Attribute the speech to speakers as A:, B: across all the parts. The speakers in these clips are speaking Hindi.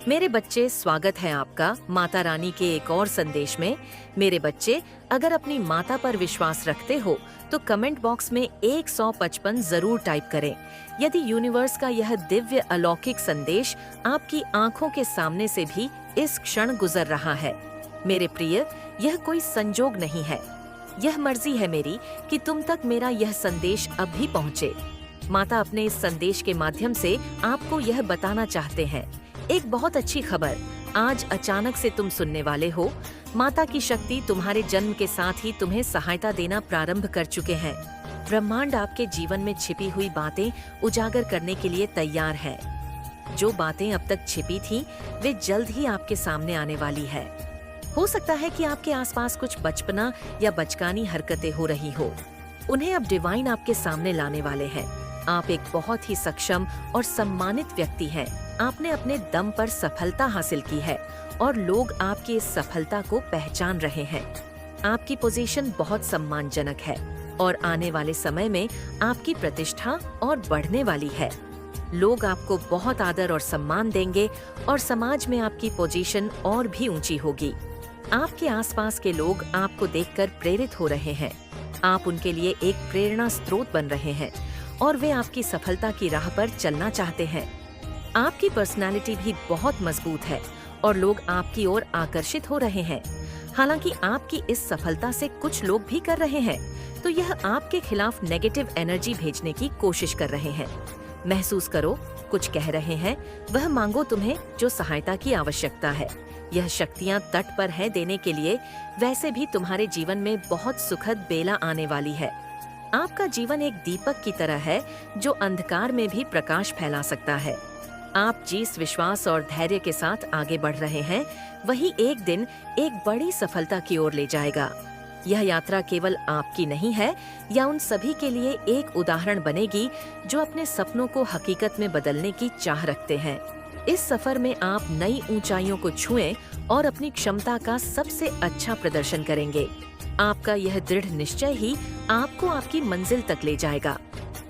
A: मेरे बच्चे, स्वागत है आपका माता रानी के एक और संदेश में। मेरे बच्चे, अगर अपनी माता पर विश्वास रखते हो तो कमेंट बॉक्स में 155 जरूर टाइप करें। यदि यूनिवर्स का यह दिव्य अलौकिक संदेश आपकी आंखों के सामने से भी इस क्षण गुजर रहा है। मेरे प्रिय, यह कोई संजोग नहीं है, यह मर्जी है मेरी कि तुम तक मेरा यह संदेश अब भी पहुँचे। माता अपने इस संदेश के माध्यम से आपको यह बताना चाहते हैं, एक बहुत अच्छी खबर आज अचानक से तुम सुनने वाले हो। माता की शक्ति तुम्हारे जन्म के साथ ही तुम्हें सहायता देना प्रारंभ कर चुके हैं। ब्रह्मांड आपके जीवन में छिपी हुई बातें उजागर करने के लिए तैयार है। जो बातें अब तक छिपी थीं, वे जल्द ही आपके सामने आने वाली है। हो सकता है कि आपके आसपास कुछ बचपना या बचकानी हरकतें हो रही हो, उन्हें अब डिवाइन आपके सामने लाने वाले हैं। आप एक बहुत ही सक्षम और सम्मानित व्यक्ति हैं। आपने अपने दम पर सफलता हासिल की है और लोग आपकी इस सफलता को पहचान रहे हैं। आपकी पोजीशन बहुत सम्मानजनक है और आने वाले समय में आपकी प्रतिष्ठा और बढ़ने वाली है। लोग आपको बहुत आदर और सम्मान देंगे और समाज में आपकी पोजीशन और भी ऊंची होगी। आपके आसपास के लोग आपको देखकर प्रेरित हो रहे हैं। आप उनके लिए एक प्रेरणा स्रोत बन रहे हैं और वे आपकी सफलता की राह पर चलना चाहते हैं। आपकी पर्सनालिटी भी बहुत मजबूत है और लोग आपकी ओर आकर्षित हो रहे हैं। हालांकि आपकी इस सफलता से कुछ लोग भी कर रहे हैं, तो यह आपके खिलाफ नेगेटिव एनर्जी भेजने की कोशिश कर रहे हैं। महसूस करो, कुछ कह रहे हैं, वह मांगो तुम्हें जो सहायता की आवश्यकता है। यह शक्तियाँ तट पर है देने के लिए। वैसे भी तुम्हारे जीवन में बहुत सुखद बेला आने वाली है। आपका जीवन एक दीपक की तरह है जो अंधकार में भी प्रकाश फैला सकता है। आप जिस विश्वास और धैर्य के साथ आगे बढ़ रहे हैं, वही एक दिन एक बड़ी सफलता की ओर ले जाएगा। यह यात्रा केवल आपकी नहीं है, या उन सभी के लिए एक उदाहरण बनेगी जो अपने सपनों को हकीकत में बदलने की चाह रखते हैं। इस सफर में आप नई ऊंचाइयों को छुएं और अपनी क्षमता का सबसे अच्छा प्रदर्शन करेंगे। आपका यह दृढ़ निश्चय ही आपको आपकी मंजिल तक ले जाएगा।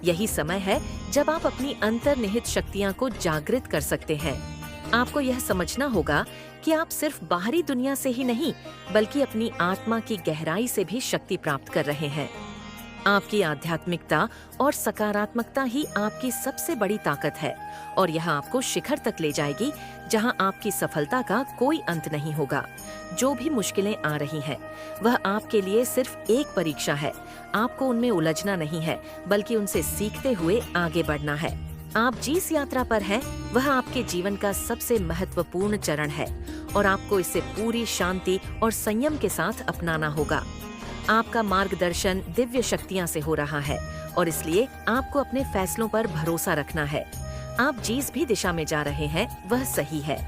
A: यही समय है जब आप अपनी अंतर्निहित शक्तियां को जागृत कर सकते हैं। आपको यह समझना होगा कि आप सिर्फ बाहरी दुनिया से ही नहीं, बल्कि अपनी आत्मा की गहराई से भी शक्ति प्राप्त कर रहे हैं। आपकी आध्यात्मिकता और सकारात्मकता ही आपकी सबसे बड़ी ताकत है और यह आपको शिखर तक ले जाएगी, जहां आपकी सफलता का कोई अंत नहीं होगा। जो भी मुश्किलें आ रही हैं, वह आपके लिए सिर्फ एक परीक्षा है। आपको उनमें उलझना नहीं है, बल्कि उनसे सीखते हुए आगे बढ़ना है। आप जिस यात्रा पर हैं, वह आपके जीवन का सबसे महत्वपूर्ण चरण है और आपको इसे पूरी शांति और संयम के साथ अपनाना होगा। आपका मार्गदर्शन दिव्य शक्तियां से हो रहा है और इसलिए आपको अपने फैसलों पर भरोसा रखना है। आप जिस भी दिशा में जा रहे हैं, वह सही है।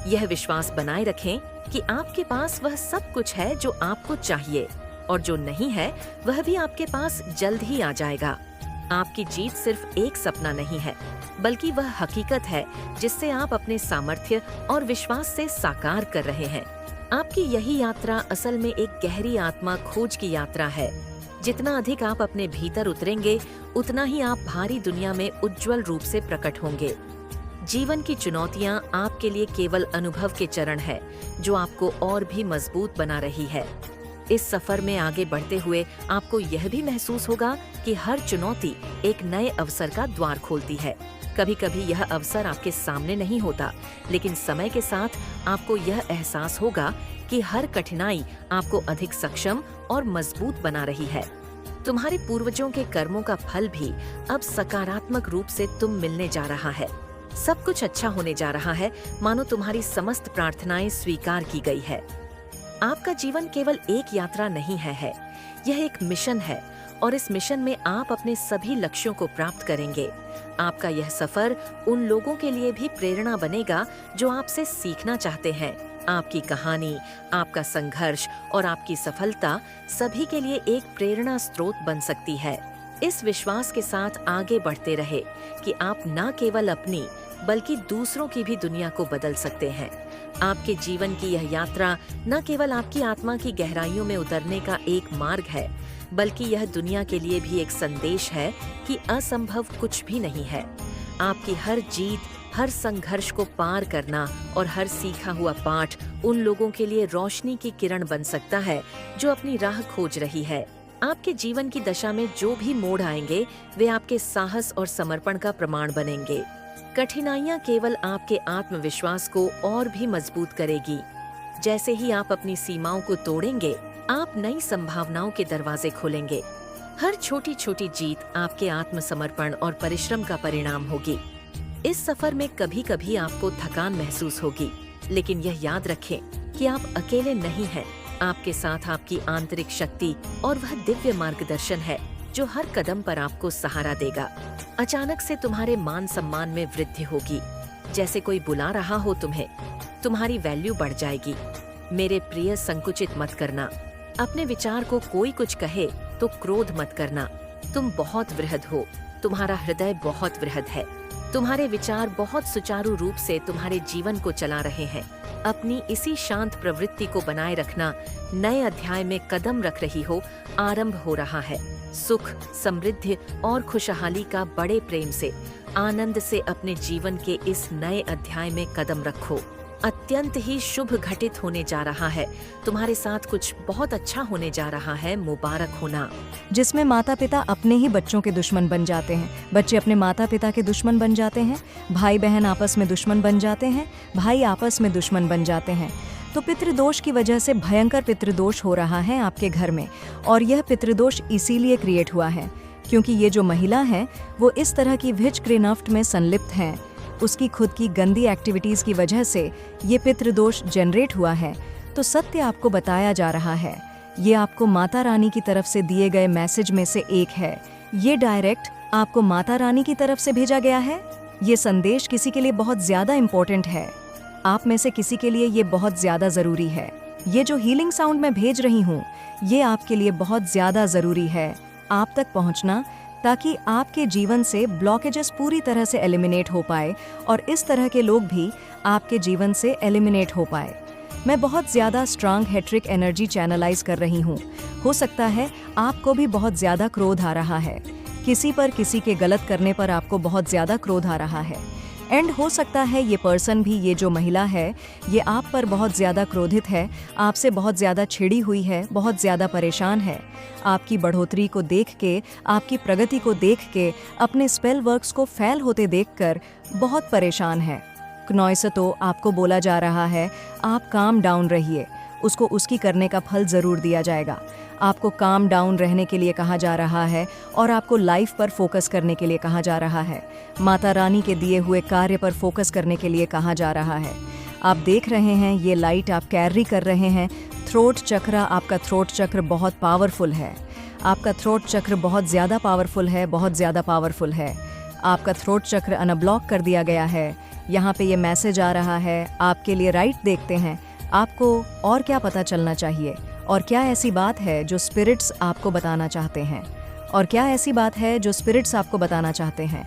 A: यह विश्वास बनाए रखें कि आपके पास वह सब कुछ है जो आपको चाहिए, और जो नहीं है वह भी आपके पास जल्द ही आ जाएगा। आपकी जीत सिर्फ एक सपना नहीं है, बल्कि वह हकीकत है जिससे आप अपने सामर्थ्य और विश्वास से साकार कर रहे हैं। आपकी यही यात्रा असल में एक गहरी आत्मा खोज की यात्रा है। जितना अधिक आप अपने भीतर उतरेंगे, उतना ही आप भारी दुनिया में उज्जवल रूप से प्रकट होंगे। जीवन की चुनौतियां आपके लिए केवल अनुभव के चरण है, जो आपको और भी मजबूत बना रही है। इस सफर में आगे बढ़ते हुए आपको यह भी महसूस होगा कि हर चुनौती एक नए अवसर का द्वार खोलती है। कभी कभी यह अवसर आपके सामने नहीं होता, लेकिन समय के साथ आपको यह एहसास होगा कि हर कठिनाई आपको अधिक सक्षम और मजबूत बना रही है। तुम्हारे पूर्वजों के कर्मों का फल भी अब सकारात्मक रूप से तुम मिलने जा रहा है। सब कुछ अच्छा होने जा रहा है, मानो तुम्हारी समस्त प्रार्थनाएं स्वीकार की गई है। आपका जीवन केवल एक यात्रा नहीं है, यह एक मिशन है और इस मिशन में आप अपने सभी लक्ष्यों को प्राप्त करेंगे। आपका यह सफर उन लोगों के लिए भी प्रेरणा बनेगा जो आपसे सीखना चाहते हैं। आपकी कहानी, आपका संघर्ष और आपकी सफलता सभी के लिए एक प्रेरणा स्रोत बन सकती है। इस विश्वास के साथ आगे बढ़ते रहे कि आप न केवल अपनी बल्कि दूसरों की भी दुनिया को बदल सकते हैं। आपके जीवन की यह यात्रा न केवल आपकी आत्मा की गहराइयों में उतरने का एक मार्ग है, बल्कि यह दुनिया के लिए भी एक संदेश है कि असंभव कुछ भी नहीं है। आपकी हर जीत हर संघर्ष को पार करना और हर सीखा हुआ पाठ उन लोगों के लिए रोशनी की किरण बन सकता है जो अपनी राह खोज रही है। आपके जीवन की दशा में जो भी मोड़ आएंगे वे आपके साहस और समर्पण का प्रमाण बनेंगे। कठिनाइयां केवल आपके आत्मविश्वास को और भी मजबूत करेगी। जैसे ही आप अपनी सीमाओं को तोड़ेंगे, आप नई संभावनाओं के दरवाजे खोलेंगे। हर छोटी छोटी जीत आपके आत्मसमर्पण और परिश्रम का परिणाम होगी। इस सफर में कभी कभी आपको थकान महसूस होगी, लेकिन यह याद रखें कि आप अकेले नहीं हैं। आपके साथ आपकी आंतरिक शक्ति और वह दिव्य मार्गदर्शन है जो हर कदम पर आपको सहारा देगा। अचानक से तुम्हारे मान सम्मान में वृद्धि होगी। जैसे कोई बुला रहा हो तुम्हें, तुम्हारी वैल्यू बढ़ जाएगी। मेरे प्रिय, संकुचित मत करना। अपने विचार को कोई कुछ कहे तो क्रोध मत करना। तुम बहुत वृहद हो, तुम्हारा हृदय बहुत वृहद है। तुम्हारे विचार बहुत सुचारू रूप से तुम्हारे जीवन को चला रहे हैं। अपनी इसी शांत प्रवृत्ति को बनाए रखना नए अध्याय में कदम रख रही हो, आरंभ हो रहा है। सुख, समृद्धि और खुशहाली का बड़े प्रेम से, आनंद से अपने जीवन के इस नए अध्याय में कदम रखो। अत्यंत ही शुभ घटित होने जा रहा है। तुम्हारे साथ कुछ बहुत अच्छा होने जा रहा है। मुबारक होना।
B: जिसमें माता पिता अपने ही बच्चों के दुश्मन बन जाते हैं, बच्चे अपने माता पिता के दुश्मन बन जाते हैं, भाई बहन आपस में दुश्मन बन जाते हैं, भाई आपस में दुश्मन बन जाते हैं। तो पितृदोष की वजह से भयंकर पितृदोष हो रहा है आपके घर में। और यह पितृदोष इसीलिए क्रिएट हुआ है क्योंकि ये जो महिला है वो इस तरह की विचक्रिनफ्ट में संलिप्त हैं। उसकी खुद की गंदी एक्टिविटीज की वजह से ये पितृदोष जनरेट हुआ है। तो सत्य आपको बताया जा रहा है। ये आपको माता रानी की तरफ से दिए गए मैसेज में से एक है। ये डायरेक्ट आपको माता रानी की तरफ से भेजा गया है। ये संदेश किसी के लिए बहुत ज्यादा इम्पोर्टेंट है। आप में से किसी के लिए ये बहुत ज्यादा जरूरी है। ये जो हीलिंग साउंड मैं भेज रही हूँ, ये आपके लिए बहुत ज्यादा जरूरी है आप तक पहुँचना, ताकि आपके जीवन से ब्लॉकेजेस पूरी तरह से एलिमिनेट हो पाए और इस तरह के लोग भी आपके जीवन से एलिमिनेट हो पाए। मैं बहुत ज़्यादा स्ट्रांग हेट्रिक एनर्जी चैनलाइज कर रही हूँ। हो सकता है आपको भी बहुत ज़्यादा क्रोध आ रहा है। किसी पर, किसी के गलत करने पर आपको बहुत ज़्यादा क्रोध आ रहा है। एंड हो सकता है ये पर्सन भी, ये जो महिला है, ये आप पर बहुत ज़्यादा क्रोधित है, आपसे बहुत ज़्यादा छिड़ी हुई है, बहुत ज़्यादा परेशान है। आपकी बढ़ोतरी को देख के, आपकी प्रगति को देख के, अपने स्पेल वर्क्स को फेल होते देखकर बहुत परेशान है। क्नॉइस तो आपको बोला जा रहा है, आप काम डाउन रहिए, उसको उसकी करने का फल ज़रूर दिया जाएगा। आपको काम डाउन रहने के लिए कहा जा रहा है और आपको लाइफ पर फोकस करने के लिए कहा जा रहा है। माता रानी के दिए हुए कार्य पर फोकस करने के लिए कहा जा रहा है। आप देख रहे हैं ये लाइट आप कैरी कर रहे हैं। थ्रोट चक्र, आपका थ्रोट चक्र बहुत पावरफुल है। आपका थ्रोट चक्र बहुत ज़्यादा पावरफुल है, बहुत ज़्यादा पावरफुल है। आपका थ्रोट चक्र अनब्लॉक कर दिया गया है। यहाँ पे ये मैसेज आ रहा है आपके लिए। राइट, देखते हैं आपको और क्या पता चलना चाहिए और क्या ऐसी बात है जो स्पिरिट्स आपको बताना चाहते हैं, और क्या ऐसी बात है जो स्पिरिट्स आपको बताना चाहते हैं।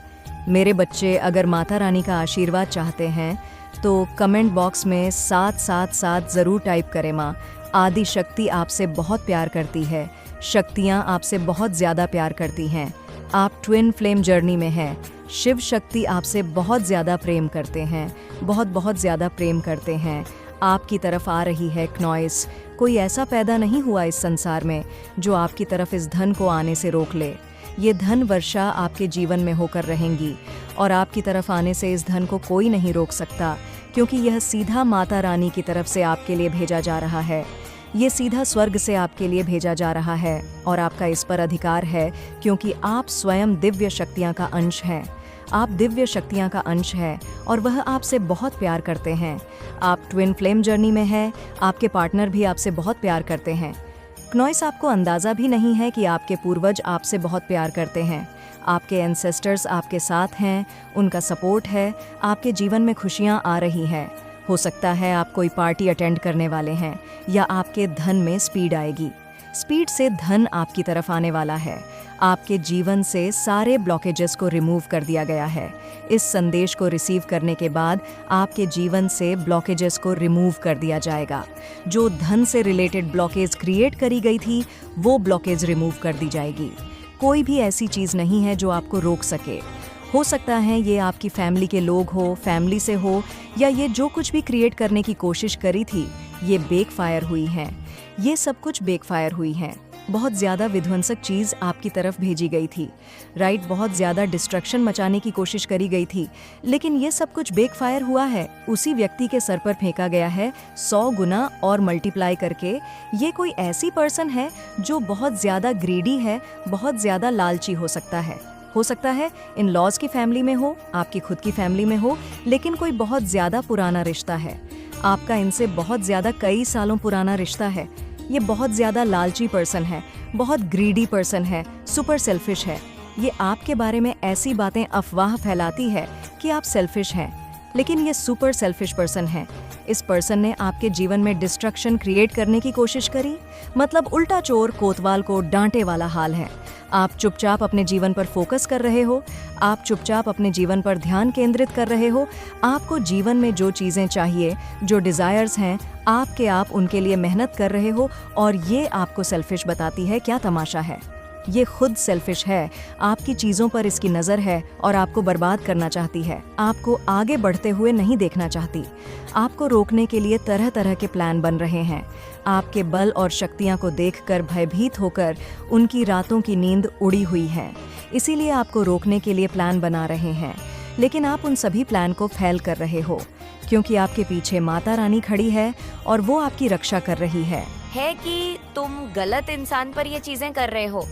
B: मेरे बच्चे, अगर माता रानी का आशीर्वाद चाहते हैं तो कमेंट बॉक्स में 777 ज़रूर टाइप करें। माँ आदि शक्ति आपसे बहुत प्यार करती है। शक्तियाँ आपसे बहुत ज़्यादा प्यार करती हैं। आप ट्विन फ्लेम जर्नी में हैं। शिव शक्ति आपसे बहुत ज़्यादा प्रेम करते हैं, बहुत बहुत ज़्यादा प्रेम करते हैं। आपकी तरफ आ रही है क्नॉइस। कोई ऐसा पैदा नहीं हुआ इस संसार में जो आपकी तरफ इस धन को आने से रोक ले। ये धन वर्षा आपके जीवन में होकर रहेंगी और आपकी तरफ आने से इस धन को कोई नहीं रोक सकता, क्योंकि यह सीधा माता रानी की तरफ से आपके लिए भेजा जा रहा है। ये सीधा स्वर्ग से आपके लिए भेजा जा रहा है और आपका इस पर अधिकार है, क्योंकि आप स्वयं दिव्य शक्तियाँ का अंश हैं। आप दिव्य शक्तियाँ का अंश है और वह आपसे बहुत प्यार करते हैं। आप ट्विन फ्लेम जर्नी में हैं। आपके पार्टनर भी आपसे बहुत प्यार करते हैं। क्नॉइस, आपको अंदाज़ा भी नहीं है कि आपके पूर्वज आपसे बहुत प्यार करते हैं। आपके एंसेस्टर्स आपके साथ हैं, उनका सपोर्ट है। आपके जीवन में खुशियाँ आ रही हैं। हो सकता है आप कोई पार्टी अटेंड करने वाले हैं या आपके धन में स्पीड आएगी। स्पीड से धन आपकी तरफ आने वाला है। आपके जीवन से सारे ब्लॉकेजेस को रिमूव कर दिया गया है। इस संदेश को रिसीव करने के बाद आपके जीवन से ब्लॉकेजेस को रिमूव कर दिया जाएगा। जो धन से रिलेटेड ब्लॉकेज क्रिएट करी गई थी, वो ब्लॉकेज रिमूव कर दी जाएगी। कोई भी ऐसी चीज़ नहीं है जो आपको रोक सके। हो सकता है ये आपकी फैमिली के लोग हो, फैमिली से हो, या ये जो कुछ भी क्रिएट करने की कोशिश करी थी ये बेकफायर हुई है। ये सब कुछ बेकफायर हुई है। बहुत ज़्यादा विध्वंसक चीज़ आपकी तरफ भेजी गई थी, राइट? बहुत ज़्यादा डिस्ट्रक्शन मचाने की कोशिश करी गई थी, लेकिन ये सब कुछ बेकफायर हुआ है। उसी व्यक्ति के सर पर फेंका गया है 100 गुना और मल्टीप्लाई करके। ये कोई ऐसी पर्सन है जो बहुत ज़्यादा ग्रीडी है, बहुत ज़्यादा लालची हो सकता है इन लॉज की फैमिली में हो, आपकी खुद की फैमिली में हो, लेकिन कोई बहुत ज़्यादा पुराना रिश्ता है आपका इनसे, बहुत ज़्यादा कई सालों पुराना रिश्ता है। ये बहुत ज़्यादा लालची पर्सन है, बहुत ग्रीडी पर्सन है, सुपर सेल्फिश है। ये आपके बारे में ऐसी बातें अफवाह फैलाती है कि आप सेल्फिश हैं, लेकिन ये सुपर सेल्फिश पर्सन है। इस पर्सन ने आपके जीवन में डिस्ट्रक्शन क्रिएट करने की कोशिश करी, मतलब उल्टा चोर कोतवाल को डांटे वाला हाल है। आप चुपचाप अपने जीवन पर फोकस कर रहे हो, आप चुपचाप अपने जीवन पर ध्यान केंद्रित कर रहे हो। आपको जीवन में जो चीज़ें चाहिए, जो डिज़ायर्स हैं, आप उनके लिए मेहनत कर रहे हो, और ये आपको सेल्फिश बताती है। क्या तमाशा है! ये खुद सेल्फिश है, आपकी चीज़ों पर इसकी नज़र है और आपको बर्बाद करना चाहती है, आपको आगे बढ़ते हुए नहीं देखना चाहती। आपको रोकने के लिए तरह तरह के प्लान बन रहे हैं। आपके बल और शक्तियाँ को देखकर भयभीत होकर उनकी रातों की नींद उड़ी हुई है, इसीलिए आपको रोकने के लिए प्लान बना रहे हैं। लेकिन आप उन सभी प्लान को फेल कर रहे हो, क्योंकि आपके पीछे माता रानी खड़ी है और वो आपकी रक्षा कर रही है
C: कि तुम गलत इंसान पर ये चीजें कर रहे हो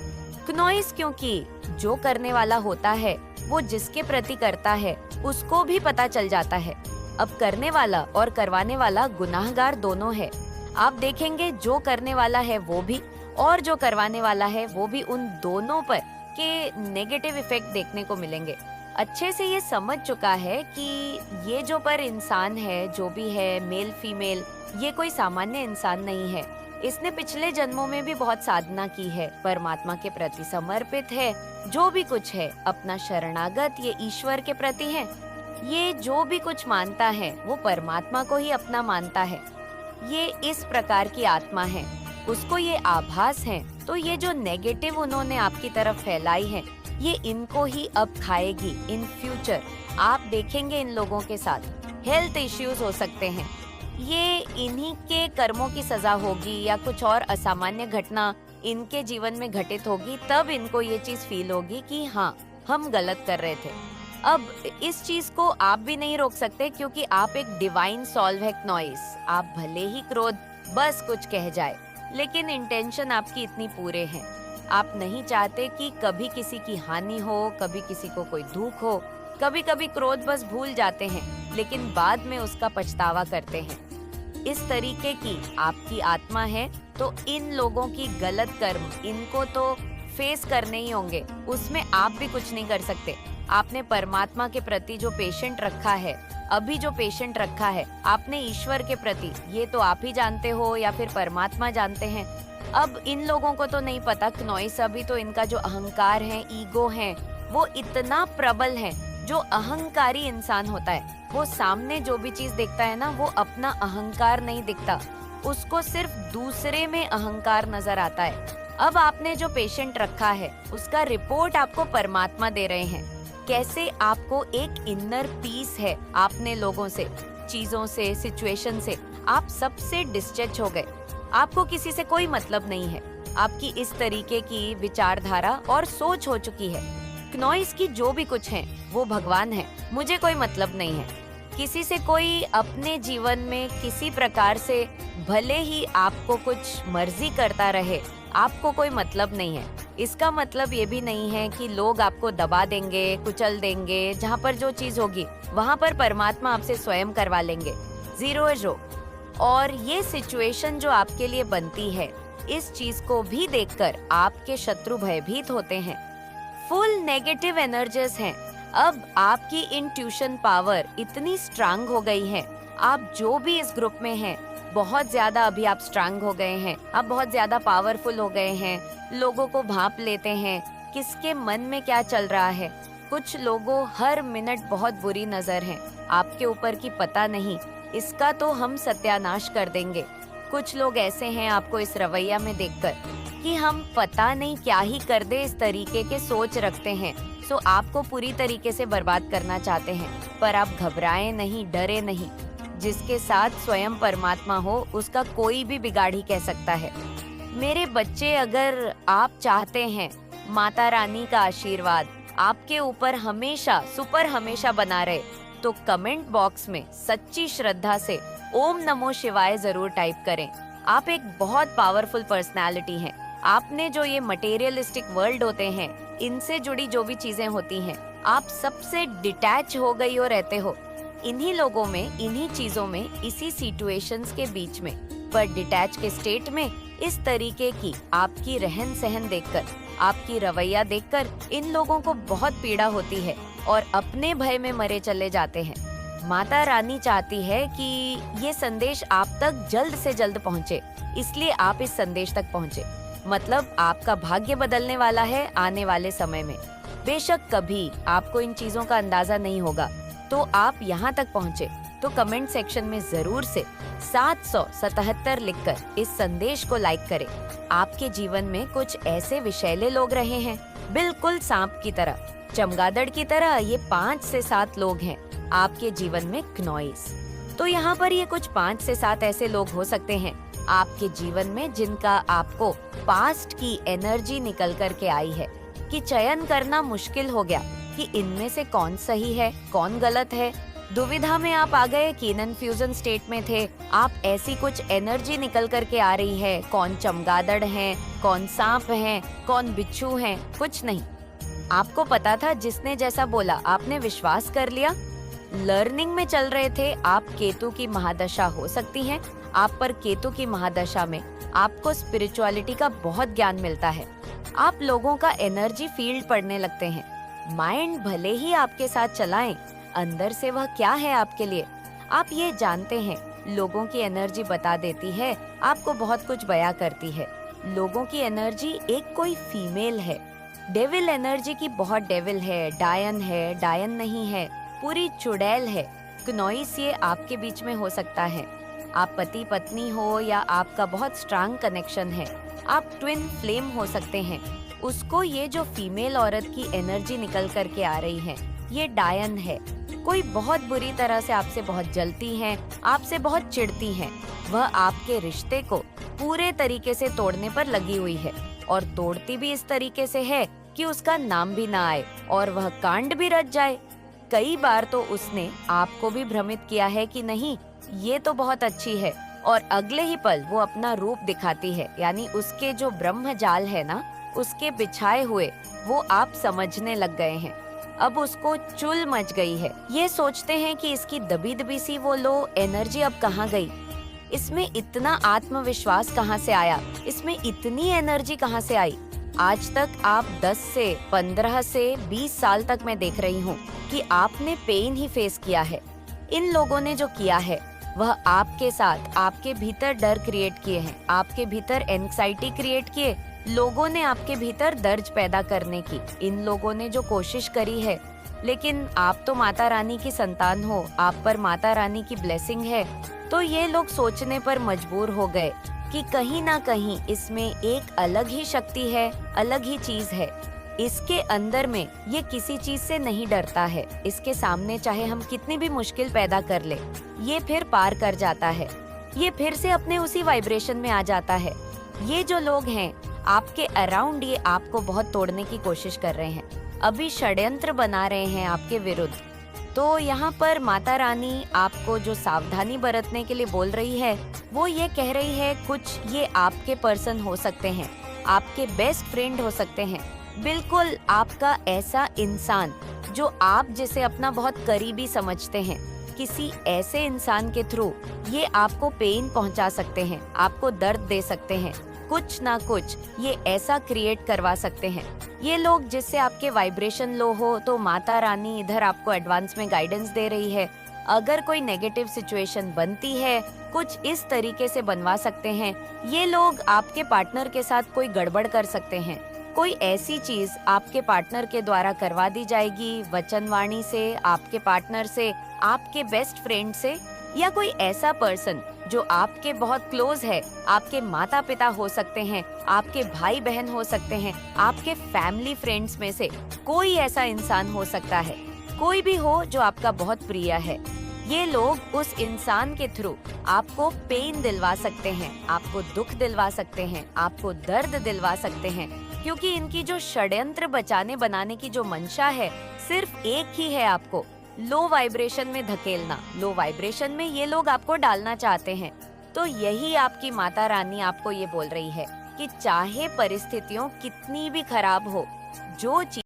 C: क्नॉइस, क्योंकि जो करने वाला होता है वो जिसके प्रति करता है उसको भी पता चल जाता है। अब करने वाला और करवाने वाला गुनाहगार दोनों है। आप देखेंगे जो करने वाला है वो भी और जो करवाने वाला है वो भी, उन दोनों पर के नेगेटिव इफेक्ट देखने को मिलेंगे। अच्छे से ये समझ चुका है कि ये जो पर इंसान है, जो भी है, मेल फीमेल, ये कोई सामान्य इंसान नहीं है। इसने पिछले जन्मों में भी बहुत साधना की है, परमात्मा के प्रति समर्पित है, जो भी कुछ है अपना शरणागत ये ईश्वर के प्रति है। ये जो भी कुछ मानता है वो परमात्मा को ही अपना मानता है। ये इस प्रकार की आत्मा है, उसको ये आभास है। तो ये जो नेगेटिव उन्होंने आपकी तरफ फैलाई है, ये इनको ही अब खाएगी इन फ्यूचर। आप देखेंगे इन लोगों के साथ हेल्थ इश्यूज हो सकते हैं। ये इन्हीं के कर्मों की सजा होगी या कुछ और असामान्य घटना इनके जीवन में घटित होगी, तब इनको ये चीज फील होगी कि हाँ, हम गलत कर रहे थे। अब इस चीज को आप भी नहीं रोक सकते, क्योंकि आप एक डिवाइन सॉल्व है क्नॉइस। आप भले ही क्रोध बस कुछ कह जाए, लेकिन इंटेंशन आपकी इतनी पूरे हैं। आप नहीं चाहते कि कभी किसी की हानि हो, कभी किसी को कोई दुख हो। कभी कभी क्रोध बस भूल जाते हैं, लेकिन बाद में उसका पछतावा करते हैं। इस तरीके की आपकी आत्मा है, तो इन लोगों की गलत कर्म इनको तो फेस करने ही होंगे, उसमें आप भी कुछ नहीं कर सकते। आपने परमात्मा के प्रति जो पेशेंट रखा है, अभी जो पेशेंट रखा है आपने ईश्वर के प्रति, ये तो आप ही जानते हो या फिर परमात्मा जानते हैं। अब इन लोगों को तो नहीं पता क्नॉइस, अभी तो इनका जो अहंकार है, ईगो है, वो इतना प्रबल है। जो अहंकारी इंसान होता है वो सामने जो भी चीज देखता है ना, वो अपना अहंकार नहीं दिखता, उसको सिर्फ दूसरे में अहंकार नजर आता है। अब आपने जो पेशेंट रखा है उसका रिपोर्ट आपको परमात्मा दे रहे हैं। कैसे आपको एक इनर पीस है, आपने लोगों से, चीजों से, सिचुएशन से आप सबसे डिस्टैच हो गए। आपको किसी से कोई मतलब नहीं है। आपकी इस तरीके की विचारधारा और सोच हो चुकी है। क्नॉइस की जो भी कुछ है वो भगवान है, मुझे कोई मतलब नहीं है। किसी से कोई अपने जीवन में किसी प्रकार से भले ही आपको कुछ मर्जी करता रहे, आपको कोई मतलब नहीं है। इसका मतलब ये भी नहीं है कि लोग आपको दबा देंगे, कुचल देंगे। जहाँ पर जो चीज होगी वहाँ पर परमात्मा आपसे स्वयं करवा लेंगे। जीरो। और ये सिचुएशन जो आपके लिए बनती है, इस चीज को भी देखकर आपके शत्रु भयभीत होते हैं। फुल नेगेटिव एनर्जीज हैं। अब आपकी इंट्यूशन पावर इतनी स्ट्रांग हो गई है। आप जो भी इस ग्रुप में हैं, बहुत ज्यादा अभी आप स्ट्रांग हो गए हैं, आप बहुत ज्यादा पावरफुल हो गए हैं। लोगों को भांप लेते हैं, किसके मन में क्या चल रहा है। कुछ लोगों हर मिनट बहुत बुरी नजर है आपके ऊपर की, पता नहीं, इसका तो हम सत्यानाश कर देंगे। कुछ लोग ऐसे हैं आपको इस रवैया में देखकर कि हम पता नहीं क्या ही कर दे, इस तरीके के सोच रखते हैं। सो आपको पूरी तरीके से बर्बाद करना चाहते हैं। पर आप घबराएं नहीं, डरे नहीं। जिसके साथ स्वयं परमात्मा हो उसका कोई भी बिगाड़ ही कह सकता है। मेरे बच्चे, अगर आप चाहते हैं माता रानी का आशीर्वाद आपके ऊपर हमेशा सुपर हमेशा बना रहे, तो कमेंट बॉक्स में सच्ची श्रद्धा से ओम नमो शिवाय जरूर टाइप करें। आप एक बहुत पावरफुल पर्सनालिटी हैं। आपने जो ये मटेरियलिस्टिक वर्ल्ड होते हैं, इनसे जुड़ी जो भी चीजें होती हैं, आप सबसे डिटैच हो गई हो रहते हो। इन्हीं लोगों में, इन्हीं चीजों में, इसी सिचुएशंस के बीच में, पर डिटैच के स्टेट में इस तरीके की आपकी रहन सहन देखकर, आपकी रवैया देखकर इन लोगों को बहुत पीड़ा होती है और अपने भय में मरे चले जाते हैं। माता रानी चाहती है कि ये संदेश आप तक जल्द से जल्द पहुंचे, इसलिए आप इस संदेश तक पहुंचे। मतलब आपका भाग्य बदलने वाला है आने वाले समय में। बेशक कभी आपको इन चीजों का अंदाजा नहीं होगा, तो आप यहाँ तक पहुँचे तो कमेंट सेक्शन में जरूर से 777 लिखकर इस संदेश को लाइक करें। आपके जीवन में कुछ ऐसे विषैले लोग रहे हैं, बिल्कुल सांप की तरह, चमगादड़ की तरह। ये 5 से 7 लोग हैं आपके जीवन में क्नॉइस। तो यहाँ पर ये कुछ 5 से 7 ऐसे लोग हो सकते हैं आपके जीवन में जिनका आपको पास्ट की एनर्जी निकल कर के आई है कि चयन करना मुश्किल हो गया कि इनमें से कौन सही है, कौन गलत है। दुविधा में आप आ गए कि कन्फ्यूजन स्टेट में थे। आप ऐसी कुछ एनर्जी निकल कर के आ रही है, कौन चमगादड़ है, कौन सांप है, कौन बिच्छू है, कुछ नहीं। आपको पता था, जिसने जैसा बोला आपने विश्वास कर लिया। लर्निंग में चल रहे थे आप। केतु की महादशा हो सकती है आप पर। केतु की महादशा में आपको स्पिरिचुअलिटी का बहुत ज्ञान मिलता है। आप लोगों का एनर्जी फील्ड पढ़ने लगते हैं। माइंड भले ही आपके साथ चलाएं, अंदर से वह क्या है आपके लिए आप ये जानते हैं। लोगों की एनर्जी बता देती है, आपको बहुत कुछ बयां करती है। लोगों की एनर्जी एक कोई फीमेल है। डेविल एनर्जी की बहुत डेविल है, डायन नहीं है, पूरी चुड़ैल है। क्नॉइस ये आपके बीच में हो सकता है। आप पति पत्नी हो या आपका बहुत स्ट्रांग कनेक्शन है, आप ट्विन फ्लेम हो सकते हैं। उसको ये जो फीमेल औरत की एनर्जी निकल कर के आ रही है, ये डायन है। कोई बहुत बुरी तरह से आपसे बहुत जलती है, आपसे बहुत चिढ़ती है। वह आपके रिश्ते को पूरे तरीके से तोड़ने पर लगी हुई है और तोड़ती भी इस तरीके से है कि उसका नाम भी ना आए और वह कांड भी रच जाए। कई बार तो उसने आपको भी भ्रमित किया है कि नहीं, ये तो बहुत अच्छी है, और अगले ही पल वो अपना रूप दिखाती है। यानी उसके जो ब्रह्म जाल है ना, उसके बिछाए हुए वो आप समझने लग गए हैं। अब उसको चुल मच गई है। ये सोचते हैं कि इसकी दबी दबी सी वो लो एनर्जी अब कहाँ गई, इसमें इतना आत्मविश्वास कहाँ से आया, इसमें इतनी एनर्जी कहाँ से आई। आज तक आप 10 से 15 से 20 साल तक मैं देख रही हूँ कि आपने पेन ही फेस किया है। इन लोगों ने जो किया है वह आपके साथ, आपके भीतर डर क्रिएट किए हैं, आपके भीतर एंग्जाइटी क्रिएट किए। लोगों ने आपके भीतर दर्द पैदा करने की इन लोगों ने जो कोशिश करी है। लेकिन आप तो माता रानी की संतान हो, आप पर माता रानी की ब्लेसिंग है। तो ये लोग सोचने पर मजबूर हो गए कि कहीं ना कहीं इसमें एक अलग ही शक्ति है, अलग ही चीज है। इसके अंदर में ये किसी चीज से नहीं डरता है। इसके सामने चाहे हम कितनी भी मुश्किल पैदा कर ले, ये फिर पार कर जाता है। ये फिर से अपने उसी वाइब्रेशन में आ जाता है। ये जो लोग हैं आपके अराउंड, ये आपको बहुत तोड़ने की कोशिश कर रहे हैं, अभी षड्यंत्र बना रहे हैं आपके विरुद्ध। तो यहाँ पर माता रानी आपको जो सावधानी बरतने के लिए बोल रही है, वो ये कह रही है, कुछ ये आपके पर्सन हो सकते हैं, आपके बेस्ट फ्रेंड हो सकते हैं, बिल्कुल आपका ऐसा इंसान जो आप जिसे अपना बहुत करीबी समझते हैं। किसी ऐसे इंसान के थ्रू ये आपको पेन पहुंचा सकते हैं, आपको दर्द दे सकते हैं, कुछ ना कुछ ये ऐसा क्रिएट करवा सकते हैं। ये लोग जिससे आपके वाइब्रेशन लो हो, तो माता रानी इधर आपको एडवांस में गाइडेंस दे रही है। अगर कोई नेगेटिव सिचुएशन बनती है, कुछ इस तरीके से बनवा सकते हैं। ये लोग आपके पार्टनर के साथ कोई गड़बड़ कर सकते हैं। कोई ऐसी चीज आपके पार्टनर के द्वारा करवा दी जाएगी, वचनवाणी से, आपके पार्टनर से, आपके बेस्ट फ्रेंड से, या कोई ऐसा पर्सन जो आपके बहुत क्लोज है, आपके माता पिता हो सकते हैं, आपके भाई बहन हो सकते हैं, आपके फैमिली फ्रेंड्स में से कोई ऐसा इंसान हो सकता है, कोई भी हो जो आपका बहुत प्रिय है। ये लोग उस इंसान के थ्रू आपको पेन दिलवा सकते हैं, आपको दुख दिलवा सकते हैं, आपको दर्द दिलवा सकते हैं, क्योंकि इनकी जो षड्यंत्र बचाने बनाने की जो मंशा है सिर्फ एक ही है, आपको लो वाइब्रेशन में धकेलना। लो वाइब्रेशन में ये लोग आपको डालना चाहते हैं। तो यही आपकी माता रानी आपको ये बोल रही है कि चाहे परिस्थितियों कितनी भी खराब हो, जो चीज